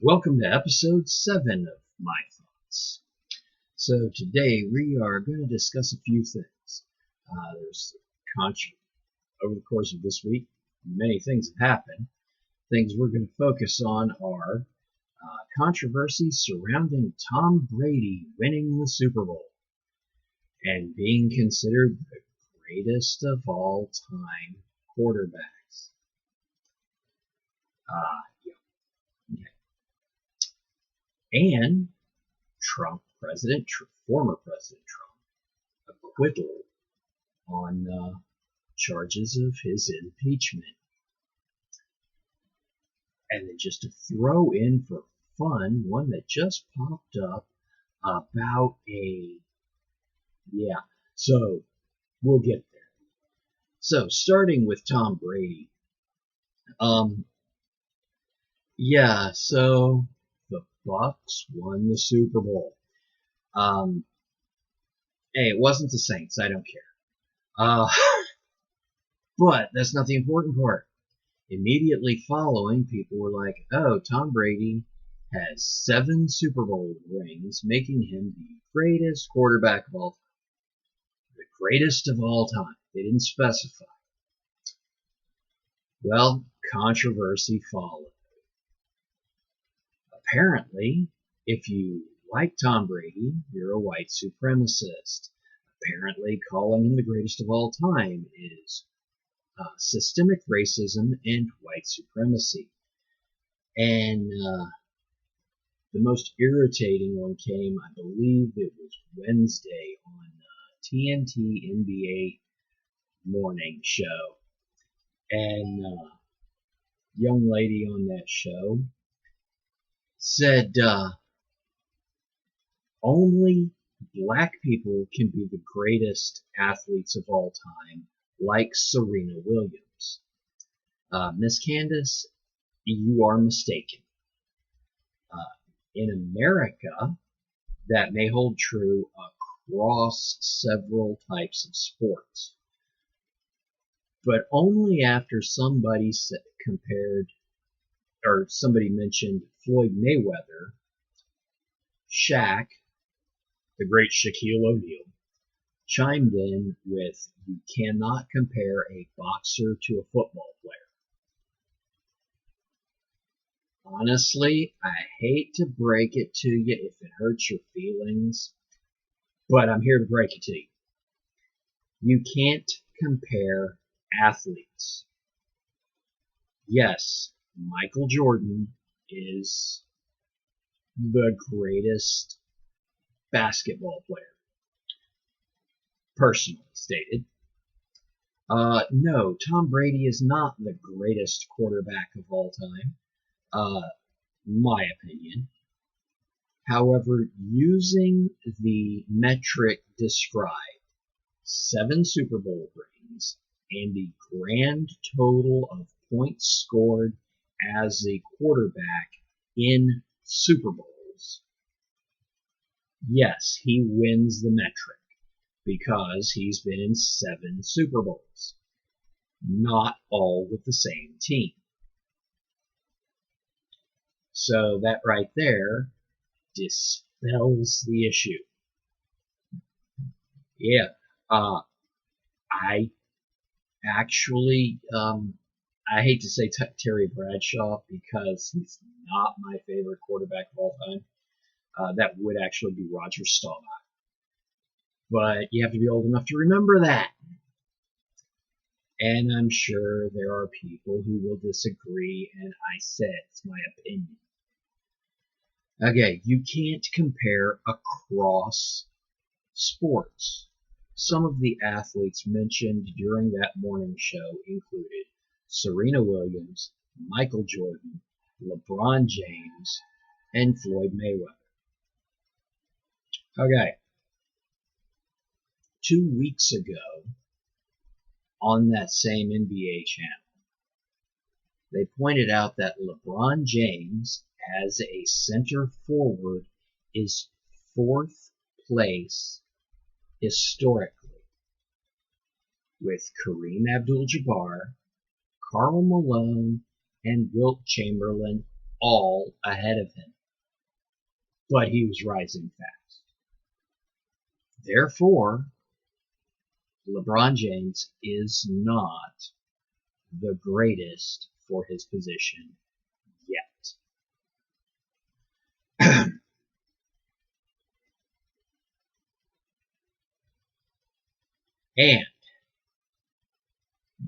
Welcome to episode 7 of My Thoughts. So today we are going to discuss a few things. Over the course of this week, many things have happened. Things we're going to focus on are controversy surrounding Tom Brady winning the Super Bowl and being considered the greatest of all time quarterbacks. And former President Trump, acquittal on charges of his impeachment. And then just to throw in for fun, one that just popped up about so we'll get there. So starting with Tom Brady. So the Bucs won the Super Bowl. Hey, it wasn't the Saints. I don't care. But that's not the important part. Immediately following, people were like, oh, Tom Brady has 7 Super Bowl rings, making him the greatest quarterback of all time. The greatest of all time. They didn't specify. Well, controversy followed. Apparently, if you like Tom Brady, you're a white supremacist. Apparently, calling him the greatest of all time is systemic racism and white supremacy. And the most irritating one came, I believe it was Wednesday on TNT NBA morning show. And young lady on that show said only black people can be the greatest athletes of all time, like Serena Williams. Miss Candace, you are mistaken. In America, that may hold true across several types of sports, but only after somebody mentioned Floyd Mayweather, Shaq, the great Shaquille O'Neal, chimed in with, you cannot compare a boxer to a football player. Honestly, I hate to break it to you if it hurts your feelings, but I'm here to break it to you. You can't compare athletes. Yes, Michael Jordan is the greatest basketball player, personally stated. No, Tom Brady is not the greatest quarterback of all time, my opinion. However, using the metric described, 7 Super Bowl rings and the grand total of points scored as a quarterback in Super Bowls, yes, he wins the metric because he's been in 7 Super Bowls, not all with the same team. So that right there dispels the issue. Yeah, I actually, I hate to say Terry Bradshaw because he's not my favorite quarterback of all time. That would actually be Roger Staubach. But you have to be old enough to remember that. And I'm sure there are people who will disagree, and I said it's my opinion. Okay, you can't compare across sports. Some of the athletes mentioned during that morning show included Serena Williams, Michael Jordan, LeBron James, and Floyd Mayweather. Okay. 2 weeks ago, on that same NBA channel, they pointed out that LeBron James, as a center forward, is 4th place historically, with Kareem Abdul-Jabbar, Karl Malone, and Wilt Chamberlain all ahead of him. But he was rising fast. Therefore, LeBron James is not the greatest for his position yet. And,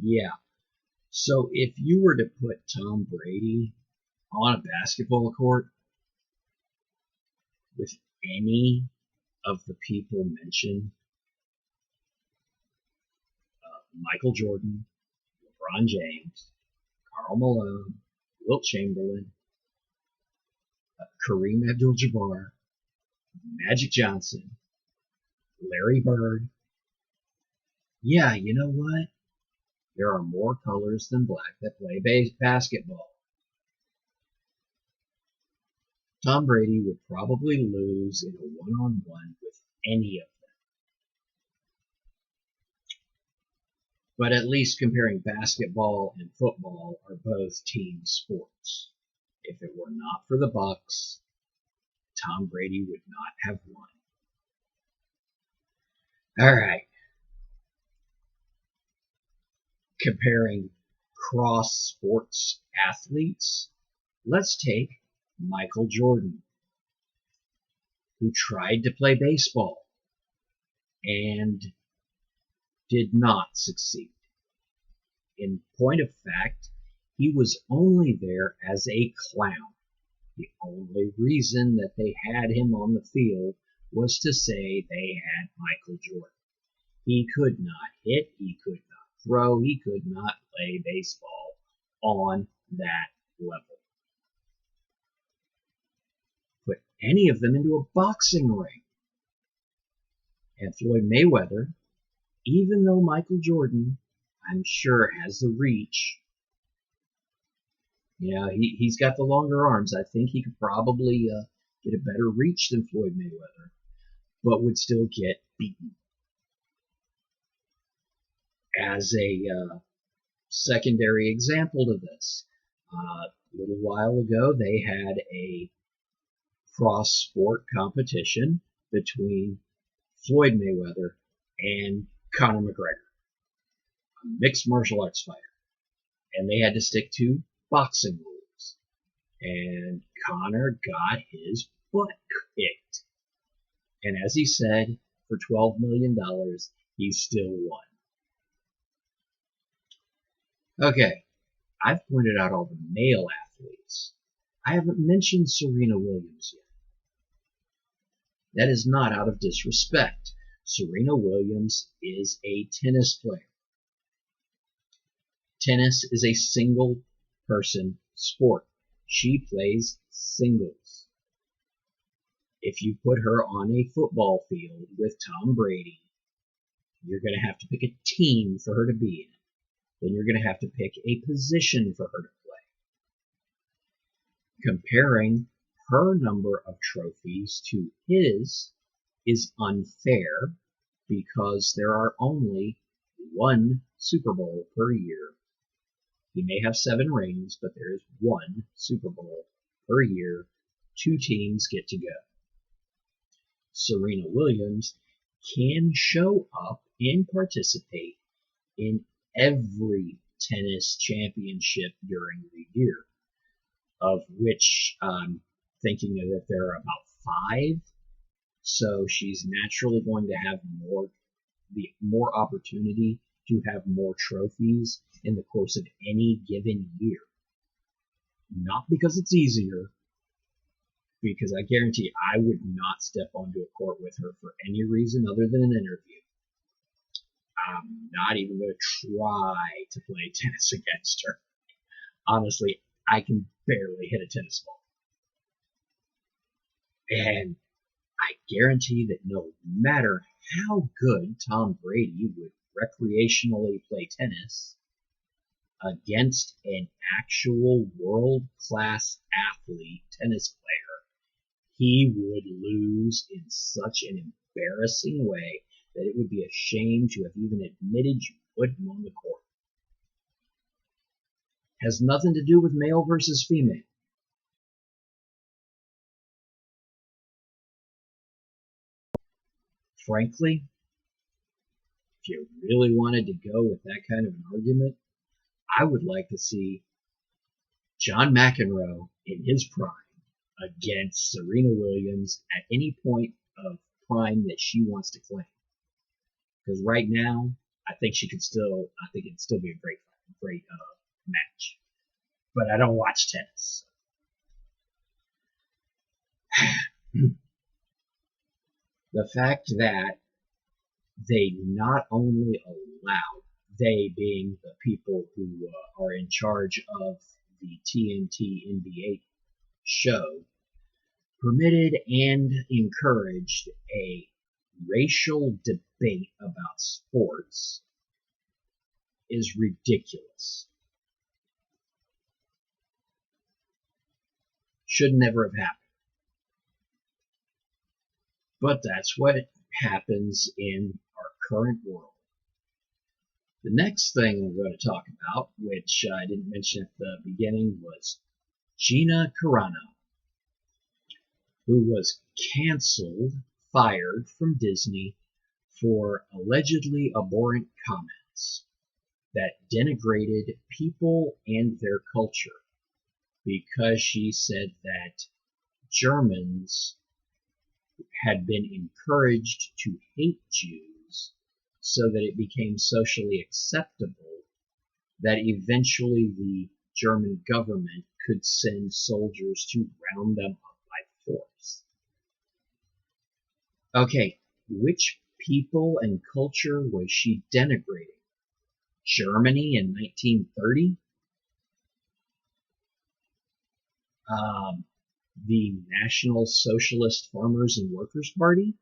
yeah, so if you were to put Tom Brady on a basketball court with any of the people mentioned, Michael Jordan, LeBron James, Karl Malone, Wilt Chamberlain, Kareem Abdul-Jabbar, Magic Johnson, Larry Bird, yeah, you know what? There are more colors than black that play basketball. Tom Brady would probably lose in a one-on-one with any of them. But at least comparing basketball and football are both team sports. If it were not for the Bucks, Tom Brady would not have won. All right. Comparing cross-sports athletes, let's take Michael Jordan, who tried to play baseball and did not succeed. In point of fact, he was only there as a clown. The only reason that they had him on the field was to say they had Michael Jordan. He could not hit, he could not throw, he could not play baseball on that level. Put any of them into a boxing ring. And Floyd Mayweather, even though Michael Jordan, I'm sure, has the reach, he's got the longer arms. I think he could probably get a better reach than Floyd Mayweather, but would still get beaten. As a secondary example to this, a little while ago they had a cross-sport competition between Floyd Mayweather and Conor McGregor, a mixed martial arts fighter, and they had to stick to boxing rules. And Conor got his butt kicked. And as he said, for $12 million, he still won. Okay, I've pointed out all the male athletes. I haven't mentioned Serena Williams yet. That is not out of disrespect. Serena Williams is a tennis player. Tennis is a single-person sport. She plays singles. If you put her on a football field with Tom Brady, you're going to have to pick a team for her to be in. Then you're going to have to pick a position for her to play. Comparing her number of trophies to his is unfair because there are only one Super Bowl per year. He may have 7 rings, but there is one Super Bowl per year. 2 teams get to go. Serena Williams can show up and participate in every tennis championship during the year, of which I'm thinking that there are about 5. So she's naturally going to have more opportunity to have more trophies in the course of any given year. Not because it's easier, because I guarantee I would not step onto a court with her for any reason other than an interview. I'm not even going to try to play tennis against her. Honestly, I can barely hit a tennis ball. And I guarantee that no matter how good Tom Brady would recreationally play tennis against an actual world-class athlete tennis player, he would lose in such an embarrassing way that it would be a shame to have even admitted you put him on the court. Has nothing to do with male versus female. frankly, if you really wanted to go with that kind of an argument, I would like to see John McEnroe in his prime against Serena Williams at any point of prime that she wants to claim. Because right now, I think it'd still be a great match. But I don't watch tennis. The fact that they not only allow, they being the people who are in charge of the TNT NBA show, permitted and encouraged a racial debate about sports is ridiculous. Should never have happened. But that's what happens in our current world. The next thing we're going to talk about, which I didn't mention at the beginning, was Gina Corano, who was fired from Disney for allegedly abhorrent comments that denigrated people and their culture, because she said that Germans had been encouraged to hate Jews so that it became socially acceptable that eventually the German government could send soldiers to round them up by force. Okay, which people and culture was she denigrating? Germany in 1930? The National Socialist Farmers and Workers' Party?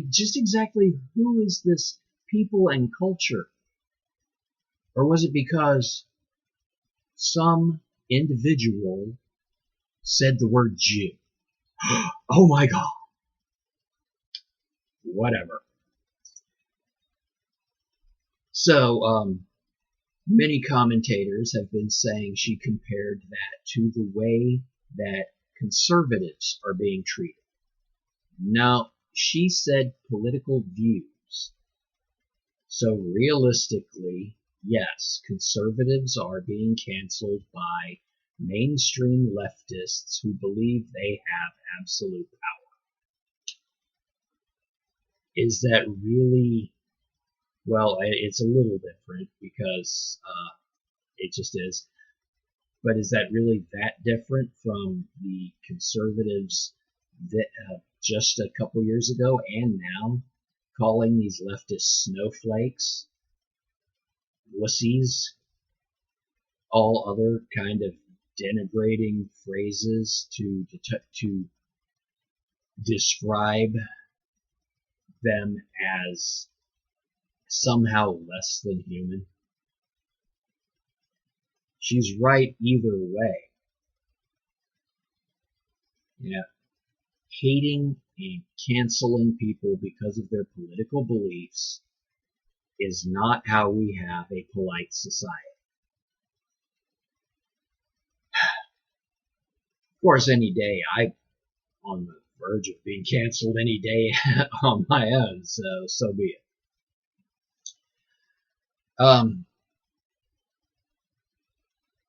Just exactly who is this people and culture? Or was it because some individual said the word Jew? Oh my God. Whatever. So, many commentators have been saying she compared that to the way that conservatives are being treated. No, she said political views. So realistically, yes, conservatives are being canceled by mainstream leftists who believe they have absolute power. Is that really? Well, it's a little different because it just is. But is that really that different from the conservatives that just a couple years ago and now calling these leftist snowflakes, wussies, all other kind of denigrating phrases to describe them as somehow less than human? She's right either way. Yeah. Hating and canceling people because of their political beliefs is not how we have a polite society. Of course, any day I'm on the verge of being canceled any day on my own, so be it.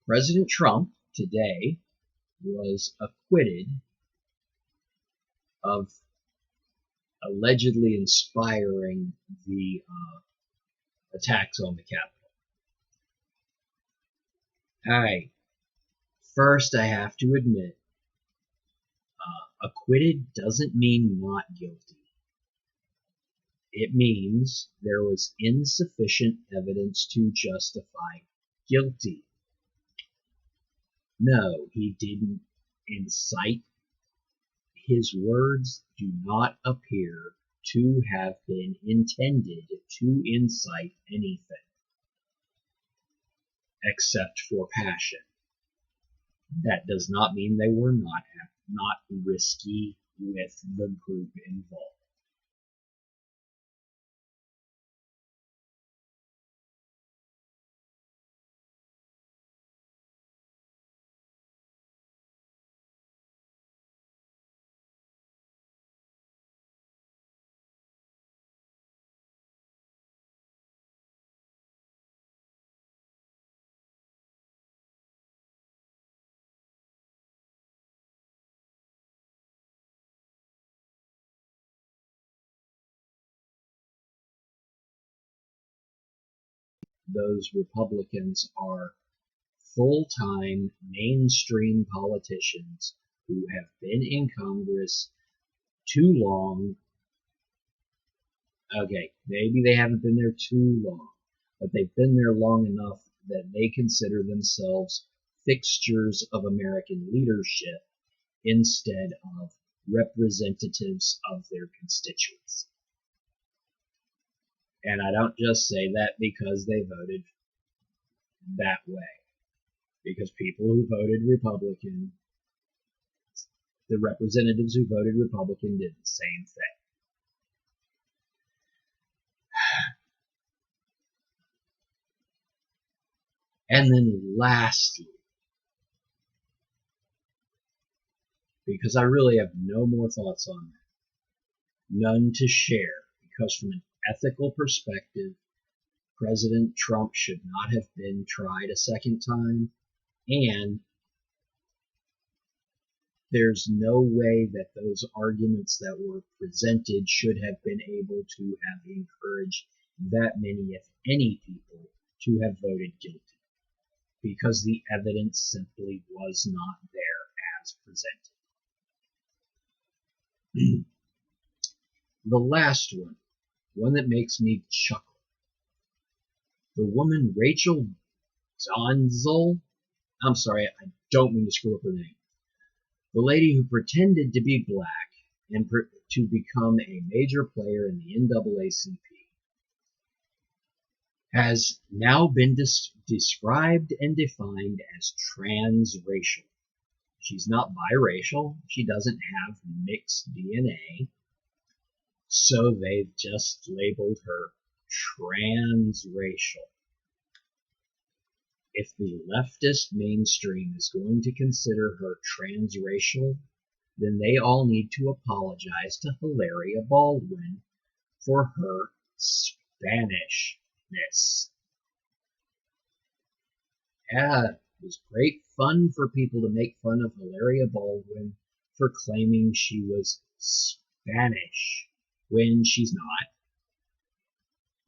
President Trump today was acquitted of allegedly inspiring the attacks on the Capitol. Alright, first I have to admit, acquitted doesn't mean not guilty. It means there was insufficient evidence to justify guilty. No, he didn't incite. His words do not appear to have been intended to incite anything except for passion. That does not mean they were not risky with the group involved. those Republicans are full-time mainstream politicians who have been in Congress too long. Okay, maybe they haven't been there too long, but they've been there long enough that they consider themselves fixtures of American leadership instead of representatives of their constituents. And I don't just say that because they voted that way. Because people who voted Republican, the representatives who voted Republican did the same thing. And then lastly, because I really have no more thoughts on that, none to share, because from an ethical perspective, President Trump should not have been tried a second time, and there's no way that those arguments that were presented should have been able to have encouraged that many, if any, people to have voted guilty, because the evidence simply was not there as presented. The last one that makes me chuckle. The woman Rachel Donzel, I'm sorry, I don't mean to screw up her name. The lady who pretended to be black and to become a major player in the NAACP has now been described and defined as transracial. She's not biracial. She doesn't have mixed DNA. So they've just labeled her transracial. If the leftist mainstream is going to consider her transracial, then they all need to apologize to Hilaria Baldwin for her Spanishness. Yeah, it was great fun for people to make fun of Hilaria Baldwin for claiming she was Spanish when she's not.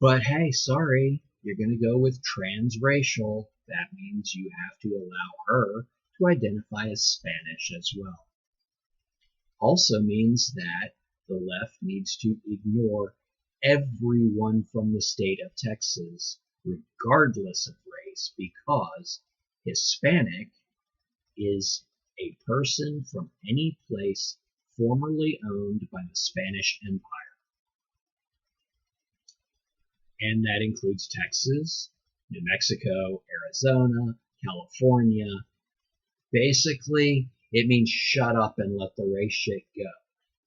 But hey, sorry, you're going to go with transracial. That means you have to allow her to identify as Spanish as well. Also means that the left needs to ignore everyone from the state of Texas, regardless of race, because Hispanic is a person from any place formerly owned by the Spanish Empire. And that includes Texas, New Mexico, Arizona, California. Basically, it means shut up and let the race shit go.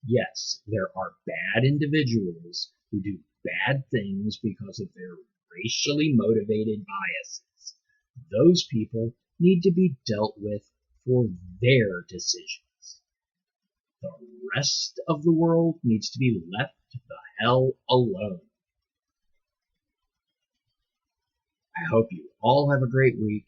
Yes, there are bad individuals who do bad things because of their racially motivated biases. Those people need to be dealt with for their decisions. The rest of the world needs to be left the hell alone. I hope you all have a great week.